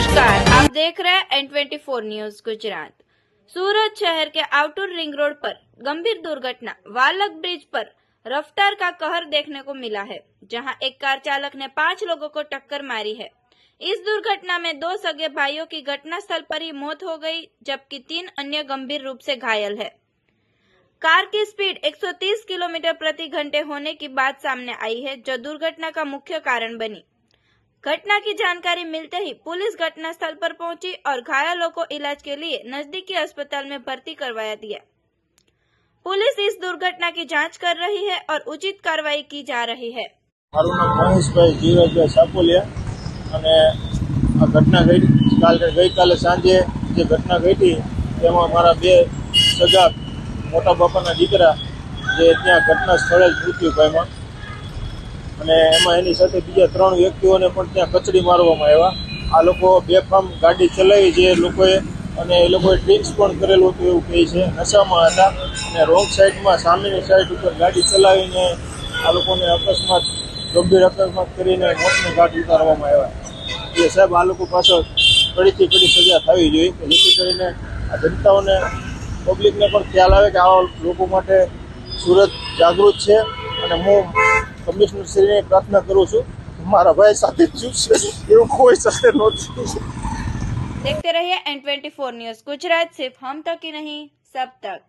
नमस्कार, आप देख रहे हैं N24 न्यूज गुजरात। सूरत शहर के आउटर रिंग रोड पर गंभीर दुर्घटना वालक ब्रिज पर रफ्तार का कहर देखने को मिला है, जहां एक कार चालक ने 5 लोगों को टक्कर मारी है। इस दुर्घटना में 2 सगे भाइयों की घटनास्थल पर ही मौत हो गई, जबकि 3 अन्य गंभीर रूप से घायल है। कार की स्पीड 130 किलोमीटर प्रति घंटे होने की बात सामने आई है, जो दुर्घटना का मुख्य कारण बनी। घटना की जानकारी मिलते ही पुलिस घटनास्थल पर पहुंची और घायलों को इलाज के लिए नजदीकी अस्पताल में भर्ती करवाया दिया। पुलिस इस दुर्घटना की जांच कर रही है और उचित कार्रवाई की जा रही है। મારું નામ મહેશભાઈ જીવરાજભાઈ સાપોલિયા અને આ ઘટના ગઈકાલે સાંજે જે ઘટના ઘટી તેમાં મારા 2 સગા મોટા બાપાના દીકરા જે ત્યાં ઘટના સ્થળે જ મૃત્યુ પામ્યા અને એમાં એની સાથે બીજા 3 વ્યક્તિઓને પણ ત્યાં કચડી મારવામાં આવ્યા। આ લોકો બેફામ ગાડી ચલાવી જે લોકોએ અને એ લોકોએ ડ્રિંક્સ પણ કરેલું હતું એવું કહે છે, નશામાં હતા અને રોંગ સાઈડમાં સામેની સાઈડ ઉપર ગાડી ચલાવીને આ લોકોને અકસ્માત ગંભીર અકસ્માત કરીને મોતને ઘાટ ઉતારવામાં આવ્યા। એ સાહેબ આ લોકો પાછળ કડીથી કડી સજા થવી જોઈએ કે જેથી કરીને આ જનતાઓને પબ્લિકને પણ ખ્યાલ આવે કે આવા લોકો માટે સુરત જાગૃત છે અને હું કમિશનરશ્રીને પ્રાર્થના કરું છું મારા ભાઈ સાથે જ છે એવું કોઈ સાથે નહોતું। देखते रहिए N24 न्यूज गुजरात, सिर्फ हम तक ही नहीं सब तक।